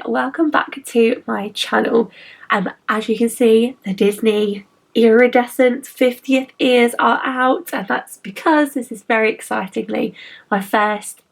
welcome back to my channel. As you can see, the Disney iridescent 50th years are out, and that's because this is very excitingly my first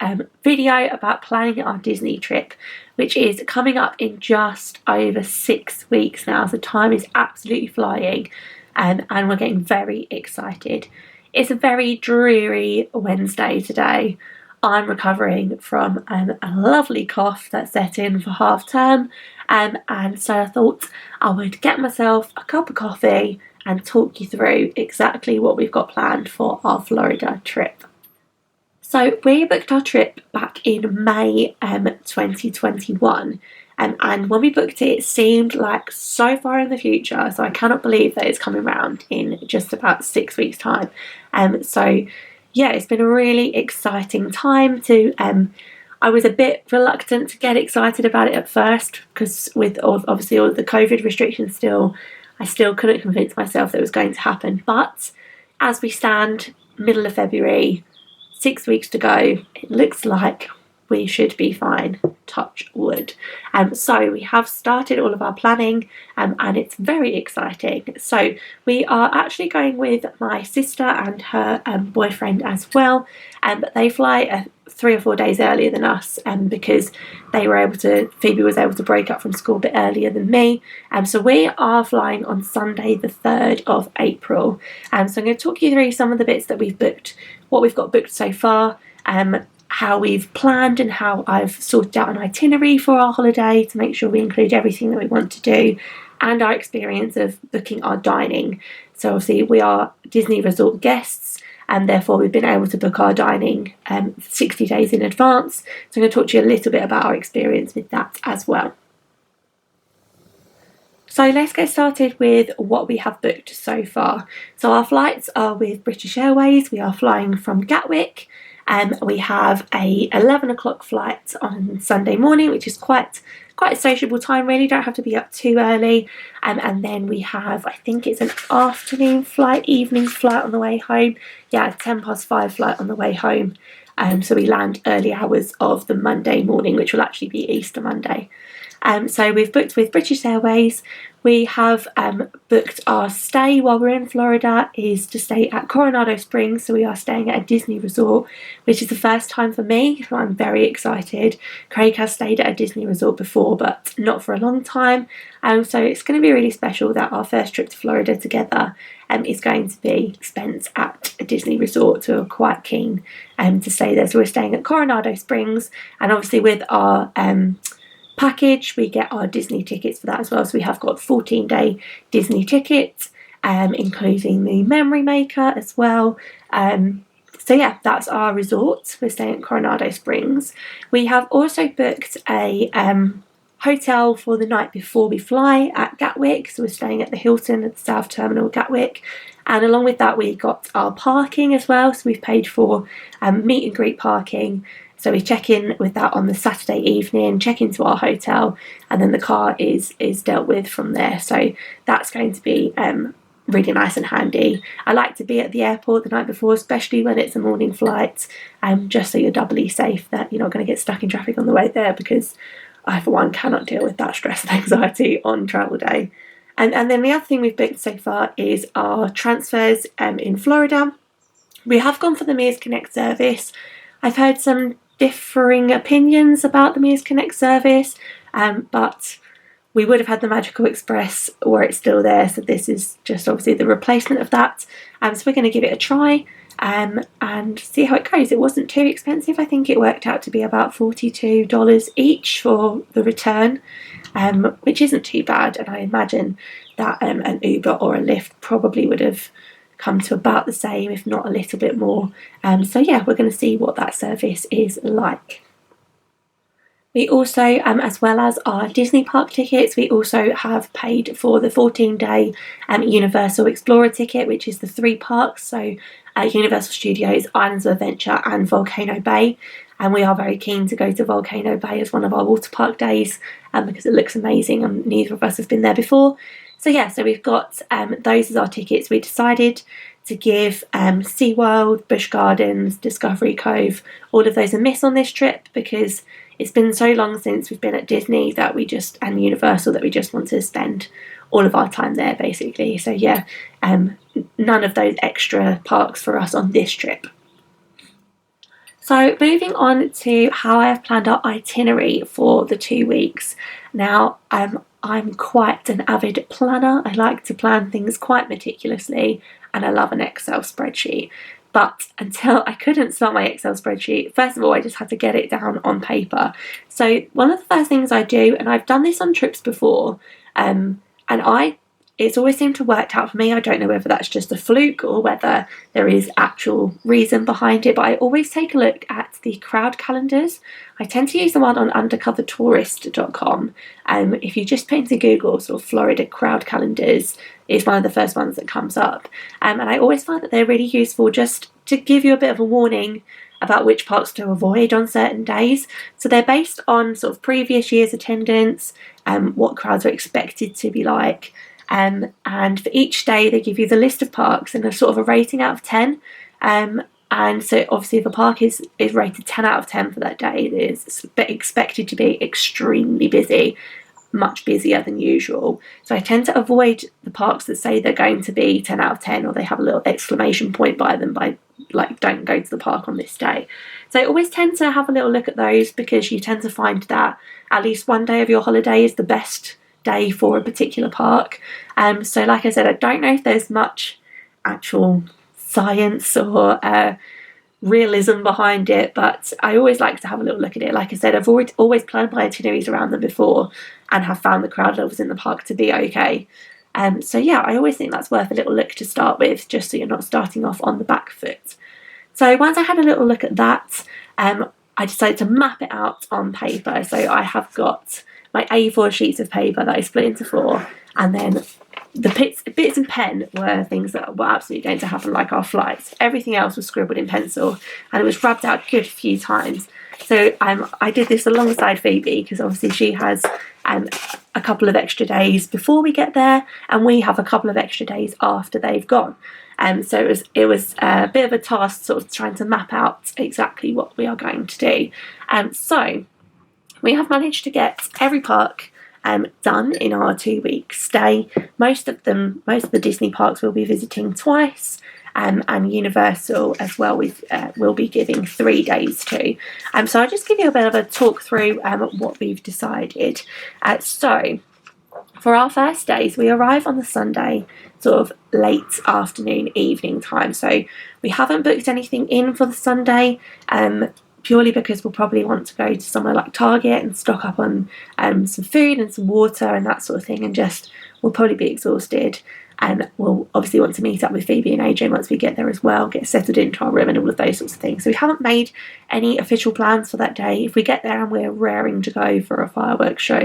video about planning our Disney trip, which is coming up in just over 6 weeks now, so time is absolutely flying, and we're getting very excited. It's a very dreary Wednesday today. I'm recovering from a lovely cough that set in for half term, and so I thought I would get myself a cup of coffee and talk you through exactly what we've got planned for our Florida trip. So we booked our trip back in May 2021, and when we booked it, it seemed like so far in the future, so I cannot believe that it's coming around in just about 6 weeks time. So yeah, it's been a really exciting time to I was a bit reluctant to get excited about it at first because with obviously all the COVID restrictions I still couldn't convince myself that it was going to happen. But as we stand middle of February, 6 weeks to go, it looks like we should be fine, touch wood. So we have started all of our planning, and it's very exciting. So we are actually going with my sister and her boyfriend as well, but they fly 3 or 4 days earlier than us, because Phoebe was able to break up from school a bit earlier than me. So we are flying on Sunday the 3rd of April. So I'm going to talk you through some of the bits that we've booked, what we've got booked so far, how we've planned and how I've sorted out an itinerary for our holiday to make sure we include everything that we want to do, and our experience of booking our dining. So obviously we are Disney Resort guests, and therefore we've been able to book our dining 60 days in advance. So I'm going to talk to you a little bit about our experience with that as well. So let's get started with what we have booked so far. So our flights are with British Airways. We are flying from Gatwick. We have a 11 o'clock flight on Sunday morning, which is quite a sociable time really, don't have to be up too early. And then we have, I think it's an afternoon flight, evening flight on the way home. Yeah, a 5:10 flight on the way home. So we land early hours of the Monday morning, which will actually be Easter Monday. So we've booked with British Airways. We have booked our stay while we're in Florida is to stay at Coronado Springs. So we are staying at a Disney resort, which is the first time for me, so I'm very excited. Craig has stayed at a Disney resort before, but not for a long time. So it's going to be really special that our first trip to Florida together is going to be spent at a Disney resort, so we're quite keen to stay there. So we're staying at Coronado Springs, and obviously with our package we get our Disney tickets for that as well. So we have got 14-day Disney tickets, including the memory maker as well. So yeah, that's our resort. We're staying at Coronado Springs. We have also booked a hotel for the night before we fly at Gatwick, so we're staying at the Hilton at the South Terminal Gatwick, and along with that we got our parking as well. So we've paid for meet and greet parking. So we check in with that on the Saturday evening, check into our hotel, and then the car is dealt with from there. So that's going to be really nice and handy. I like to be at the airport the night before, especially when it's a morning flight, just so you're doubly safe that you're not going to get stuck in traffic on the way there, because I, for one, cannot deal with that stress and anxiety on travel day. And then the other thing we've booked so far is our transfers in Florida. We have gone for the Mears Connect service. I've heard some differing opinions about the Mears Connect service, but we would have had the Magical Express were it still there, so this is just obviously the replacement of that. So we're going to give it a try and see how it goes. It wasn't too expensive. I think it worked out to be about $42 each for the return, which isn't too bad, and I imagine that an Uber or a Lyft probably would have come to about the same, if not a little bit more. So yeah, we're going to see what that service is like. We also, as well as our Disney park tickets, we also have paid for the 14-day Universal Explorer ticket, which is the 3 parks, so Universal Studios, Islands of Adventure and Volcano Bay. And we are very keen to go to Volcano Bay as one of our water park days, because it looks amazing and neither of us have been there before. So yeah, so we've got those as our tickets. We decided to give SeaWorld, Busch Gardens, Discovery Cove, all of those a miss on this trip, because it's been so long since we've been at Disney that and Universal, that we just want to spend all of our time there basically. So yeah, none of those extra parks for us on this trip. So moving on to how I have planned our itinerary for the 2 weeks. Now, I'm quite an avid planner. I like to plan things quite meticulously, and I love an Excel spreadsheet. But until I couldn't start my Excel spreadsheet, first of all, I just had to get it down on paper. So one of the first things I do, and I've done this on trips before, it's always seemed to work out for me. I don't know whether that's just a fluke or whether there is actual reason behind it, but I always take a look at the crowd calendars. I tend to use the one on undercovertourist.com. If you just put into Google sort of Florida crowd calendars, it's one of the first ones that comes up. And I always find that they're really useful just to give you a bit of a warning about which parks to avoid on certain days. So they're based on sort of previous year's attendance, what crowds are expected to be like. And for each day they give you the list of parks and a sort of a rating out of 10. And so obviously if a park is rated 10 out of 10 for that day, it is expected to be extremely busy, much busier than usual. So I tend to avoid the parks that say they're going to be 10 out of 10 or they have a little exclamation point by them, by like, don't go to the park on this day. So I always tend to have a little look at those, because you tend to find that at least one day of your holiday is the best day for a particular park. So like I said, I don't know if there's much actual science or realism behind it, but I always like to have a little look at it. Like I said, I've always planned my itineraries around them before and have found the crowd levels in the park to be okay. So yeah, I always think that's worth a little look to start with, just so you're not starting off on the back foot. So once I had a little look at that, I decided to map it out on paper. So I have got my A4 sheets of paper that I split into 4, and then the bits and pen were things that were absolutely going to happen, like our flights. Everything else was scribbled in pencil, and it was rubbed out a good few times. So I did this alongside Phoebe, because obviously she has a couple of extra days before we get there, and we have a couple of extra days after they've gone. So it was a bit of a task, sort of trying to map out exactly what we are going to do. So we have managed to get every park done in our 2-week stay. Most of the Disney parks we'll be visiting twice, and Universal as well we'll be giving 3 days to. So I'll just give you a bit of a talk through what we've decided. So for our first days, we arrive on the Sunday, sort of late afternoon, evening time. So we haven't booked anything in for the Sunday, purely because we'll probably want to go to somewhere like Target and stock up on some food and some water and that sort of thing, and we'll probably be exhausted. And we'll obviously want to meet up with Phoebe and AJ once we get there as well, get settled into our room and all of those sorts of things. So we haven't made any official plans for that day. If we get there and we're raring to go for a fireworks show,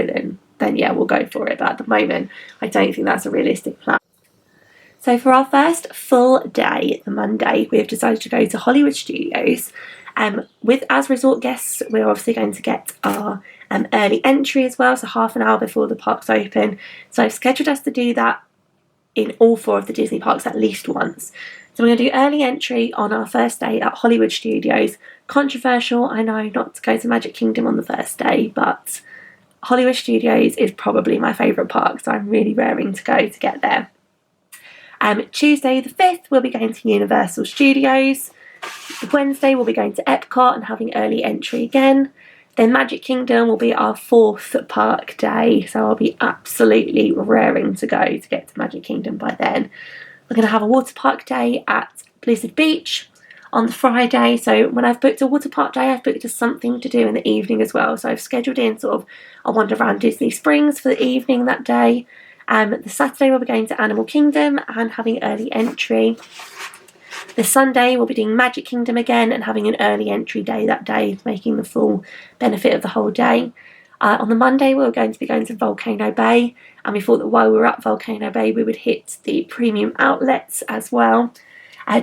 then yeah, we'll go for it. But at the moment, I don't think that's a realistic plan. So for our first full day, the Monday, we have decided to go to Hollywood Studios. As resort guests, we're obviously going to get our early entry as well, so half an hour before the parks open. So I've scheduled us to do that in all 4 of the Disney parks at least once. So we're going to do early entry on our first day at Hollywood Studios. Controversial, I know, not to go to Magic Kingdom on the first day, but Hollywood Studios is probably my favourite park, so I'm really raring to go to get there. Tuesday the 5th, we'll be going to Universal Studios. Wednesday we'll be going to Epcot and having early entry again. Then Magic Kingdom will be our 4th park day, so I'll be absolutely raring to go to get to Magic Kingdom by then. We're going to have a water park day at Blizzard Beach on the Friday. So when I've booked a water park day, I've booked something to do in the evening as well. So I've scheduled in sort of a wander around Disney Springs for the evening that day. The Saturday we'll be going to Animal Kingdom and having early entry. The Sunday we'll be doing Magic Kingdom again and having an early entry day that day, making the full benefit of the whole day. On the Monday we're going to be going to Volcano Bay, and we thought that while we were at Volcano Bay we would hit the premium outlets as well.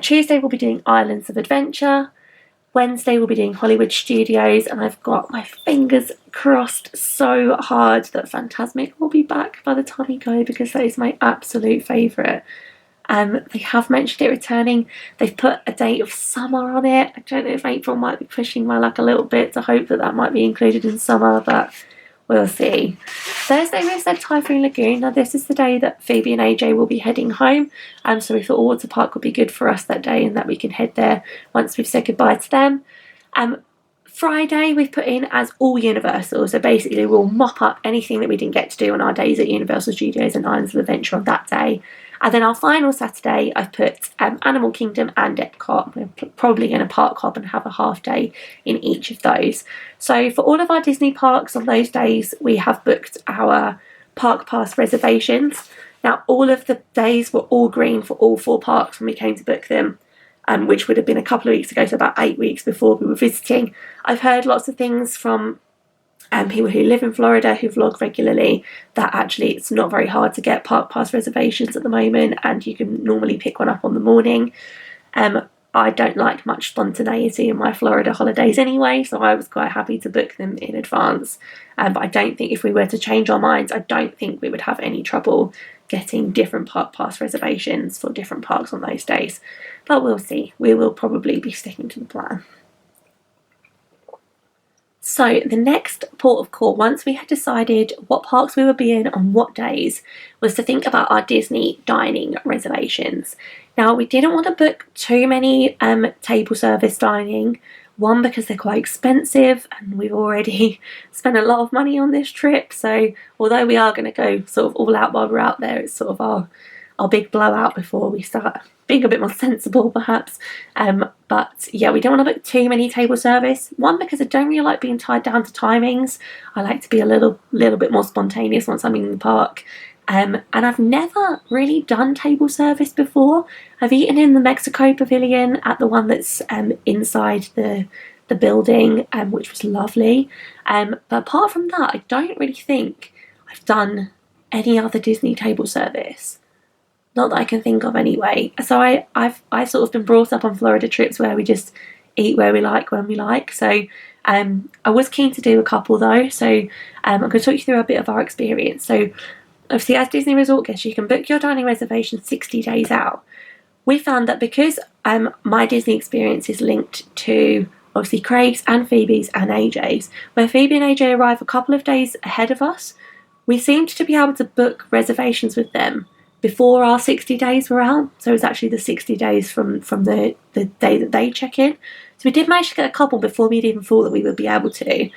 Tuesday we'll be doing Islands of Adventure. Wednesday we'll be doing Hollywood Studios, and I've got my fingers crossed so hard that Fantasmic will be back by the time we go, because that is my absolute favourite. They have mentioned it returning. They've put a date of summer on it. I don't know if April might be pushing my luck a little bit to hope that that might be included in summer, but we'll see. Thursday we said Typhoon Lagoon. Now this is the day that Phoebe and AJ will be heading home, so we thought water park would be good for us that day and that we can head there once we've said goodbye to them. Friday we've put in as all Universal, so basically we'll mop up anything that we didn't get to do on our days at Universal Studios and Islands of Adventure on that day. And then our final Saturday, I've put Animal Kingdom and Epcot. We're probably going to park hop and have a half day in each of those. So for all of our Disney parks on those days, we have booked our park pass reservations. Now, all of the days were all green for all 4 parks when we came to book them, which would have been a couple of weeks ago, so about 8 weeks before we were visiting. I've heard lots of things from people who live in Florida who vlog regularly that actually it's not very hard to get park pass reservations at the moment, and you can normally pick one up on the morning. I don't like much spontaneity in my Florida holidays anyway, so I was quite happy to book them in advance. But I don't think if we were to change our minds, I don't think we would have any trouble getting different park pass reservations for different parks on those days. But we'll see. We will probably be sticking to the plan. So the next port of call, once we had decided what parks we would be in on what days, was to think about our Disney dining reservations. Now, we didn't want to book too many table service dining. One, because they're quite expensive and we've already spent a lot of money on this trip. So although we are going to go sort of all out while we're out there, it's sort of our big blowout before we start being a bit more sensible perhaps. But yeah, we don't want to book too many table service. One, because I don't really like being tied down to timings. I like to be a little bit more spontaneous once I'm in the park. And I've never really done table service before. I've eaten in the Mexico Pavilion at the one that's inside the building, which was lovely. But apart from that, I don't really think I've done any other Disney table service. Not that I can think of anyway. So I've sort of been brought up on Florida trips where we just eat where we like when we like. So I was keen to do a couple though. So I'm going to talk you through a bit of our experience. So obviously, as Disney Resort guests, you can book your dining reservation 60 days out. We found that because my Disney experience is linked to obviously Craig's and Phoebe's and AJ's, where Phoebe and AJ arrive a couple of days ahead of us, we seemed to be able to book reservations with them before our 60 days were out. So it's actually the 60 days from the day that they check in. So we did manage to get a couple before we'd even thought that we would be able to.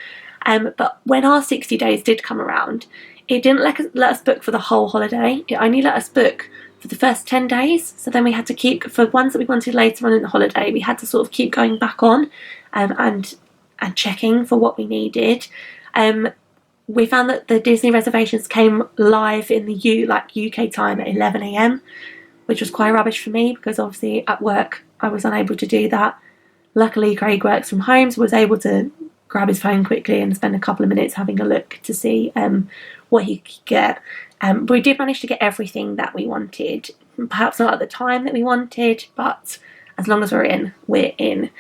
But when our 60 days did come around, it didn't let us book for the whole holiday. It only let us book for the first 10 days. So then we had to keep, for ones that we wanted later on in the holiday, we had to sort of keep going back on and checking for what we needed. We found that the Disney reservations came live in the UK time at 11 AM, which was quite rubbish for me because obviously at work I was unable to do that. Luckily, Craig works from home, so was able to grab his phone quickly and spend a couple of minutes having a look to see what he could get. But we did manage to get everything that we wanted. Perhaps not at the time that we wanted, but as long as we're in, we're in.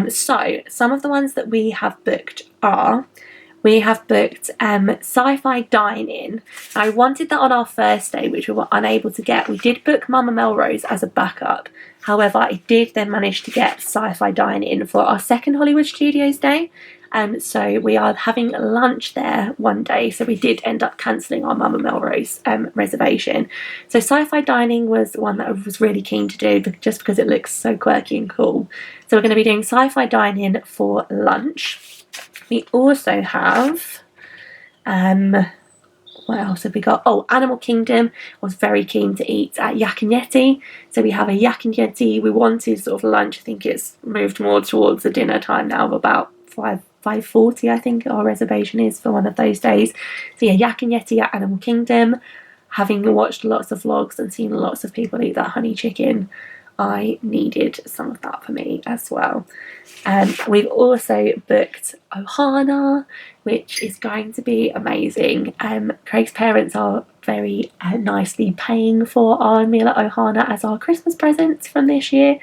So some of the ones that we have booked are, we have booked Sci-Fi Dine-In. I wanted that on our first day, which we were unable to get. We did book Mama Melrose as a backup. However, I did then manage to get Sci-Fi Dine-In for our second Hollywood Studios day. So we are having lunch there one day. So we did end up cancelling our Mama Melrose reservation. So Sci-Fi Dining was one that I was really keen to do just because it looks so quirky and cool. So we're going to be doing Sci-Fi Dine-In for lunch. We also have, what else have we got? Oh, Animal Kingdom. I was very keen to eat at Yak and Yeti. So we have a Yak and Yeti. We wanted sort of lunch. I think it's moved more towards the dinner time now of about 5:40, I think our reservation is for one of those days. So yeah, Yak and Yeti at Animal Kingdom. Having watched lots of vlogs and seen lots of people eat that honey chicken, I needed some of that for me as well. We've also booked Ohana, which is going to be amazing. Craig's parents are very nicely paying for our meal at Ohana as our Christmas presents from this year.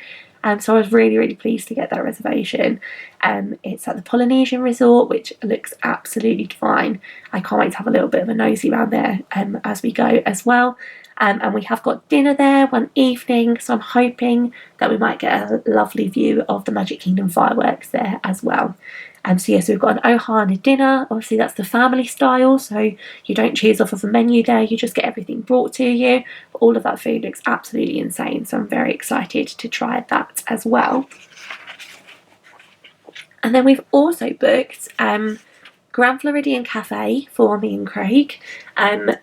So I was really pleased to get that reservation. It's at the Polynesian Resort, which looks absolutely divine. I can't wait to have a little bit of a nosy around there as we go as well. and we have got dinner there one evening, so I'm hoping that we might get a lovely view of the Magic Kingdom fireworks there as well. So yes, we've got an Ohana dinner. Obviously that's the family style, so you don't choose off of a menu there, you just get everything brought to you. But all of that food looks absolutely insane, so I'm very excited to try that as well. And then we've also booked Grand Floridian Cafe for me and Craig, and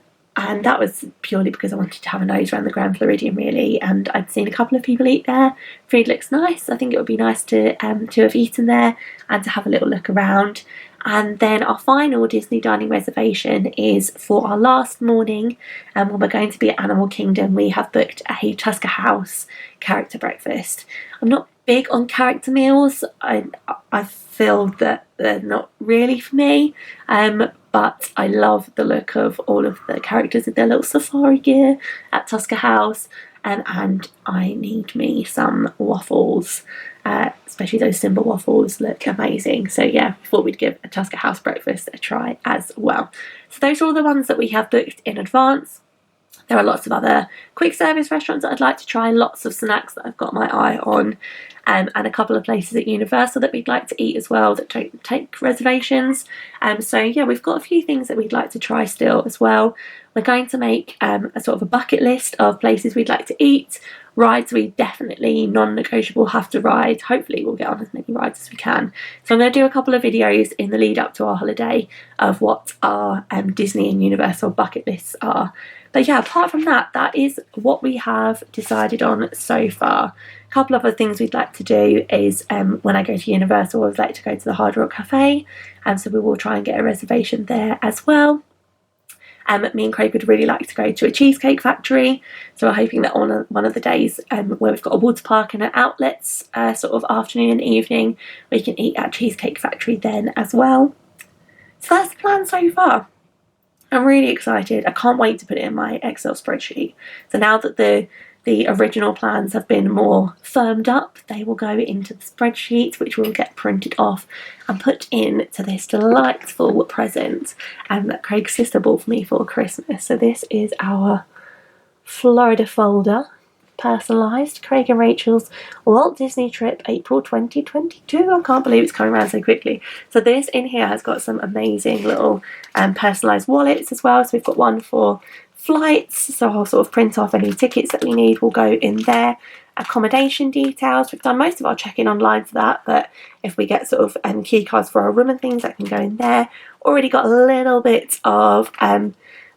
that was purely because I wanted to have a nose around the Grand Floridian really, and I'd seen a couple of people eat there. Food looks nice. I think it would be nice to have eaten there and to have a little look around. And then our final Disney dining reservation is for our last morning, and when we're going to be at Animal Kingdom, we have booked a Tusker House character breakfast. I'm not big on character meals. I feel that they're not really for me, but I love the look of all of the characters in their little safari gear at Tusker House, and I need me some waffles, especially those Simba waffles look amazing. So yeah, I thought we'd give a Tusker House breakfast a try as well. So those are all the ones that we have booked in advance. There are lots of other quick service restaurants that I'd like to try, lots of snacks that I've got my eye on, and a couple of places at Universal that we'd like to eat as well that don't take reservations. So yeah, we've got a few things that we'd like to try still as well. We're going to make a sort of a bucket list of places we'd like to eat. Rides we definitely non-negotiable have to ride. Hopefully we'll get on as many rides as we can. So I'm going to do a couple of videos in the lead up to our holiday of what our Disney and Universal bucket lists are. But yeah, apart from that, that is what we have decided on so far. A couple of other things we'd like to do is when I go to Universal, I'd like to go to the Hard Rock Cafe, so we will try and get a reservation there as well. Me and Craig would really like to go to a cheesecake factory, so we're hoping that on one of the days where we've got a water park and an outlets sort of afternoon and evening, we can eat at Cheesecake Factory then as well. So that's the plan so far. I'm really excited. I can't wait to put it in my Excel spreadsheet. So now that the original plans have been more firmed up, they will go into the spreadsheet, which will get printed off and put into this delightful present that Craig's sister bought for me for Christmas. So this is our Florida folder, personalised, Craig and Rachel's Walt Disney trip April 2022. I can't believe it's coming around so quickly. So this in here has got some amazing little personalised wallets as well. So we've got one for flights, so I'll sort of print off any tickets that we need will go in there. Accommodation details, we've done most of our check-in online for that, but if we get sort of key cards for our room and things, that can go in there. Already got a little bit of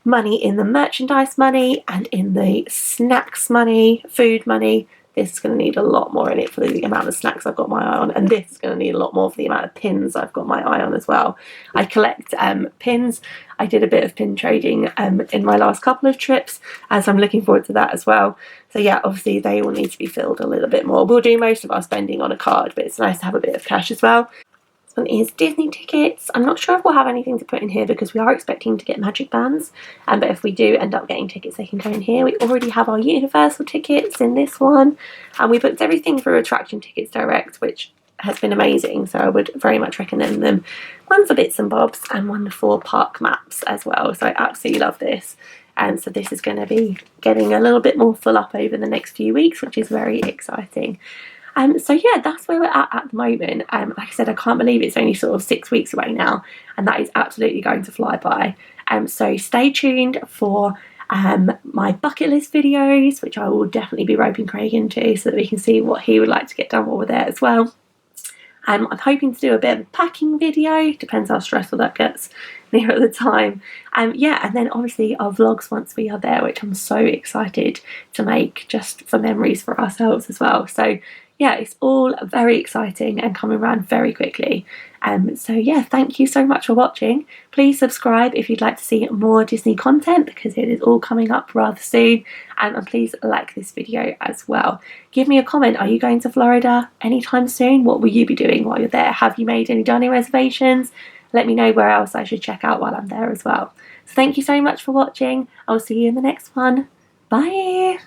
money in the merchandise money and in the snacks money, food money. This is going to need a lot more in it for the amount of snacks I've got my eye on, and this is going to need a lot more for the amount of pins I've got my eye on as well. I collect pins. I did a bit of pin trading in my last couple of trips, so I'm looking forward to that as well. So yeah, obviously they will need to be filled a little bit more. We'll do most of our spending on a card, but it's nice to have a bit of cash as well. This one is Disney tickets. I'm not sure if we'll have anything to put in here because we are expecting to get magic bands, but if we do end up getting tickets, they can go in here. We already have our Universal tickets in this one, and we booked everything through Attraction Tickets Direct, which has been amazing, so I would very much recommend them. One for bits and bobs and one for park maps as well, so I absolutely love this. And so this is going to be getting a little bit more full up over the next few weeks, which is very exciting. So yeah, that's where we're at the moment. Like I said, I can't believe it's only sort of 6 weeks away now, and that is absolutely going to fly by. So stay tuned for my bucket list videos, which I will definitely be roping Craig into so that we can see what he would like to get done while we're there as well. I'm hoping to do a bit of a packing video, depends how stressful that gets near at the time. Yeah, and then obviously our vlogs once we are there, which I'm so excited to make just for memories for ourselves as well. So yeah, it's all very exciting and coming around very quickly. So yeah, thank you so much for watching. Please subscribe if you'd like to see more Disney content because it is all coming up rather soon. And please like this video as well. Give me a comment. Are you going to Florida anytime soon? What will you be doing while you're there? Have you made any dining reservations? Let me know where else I should check out while I'm there as well. So thank you so much for watching. I'll see you in the next one. Bye!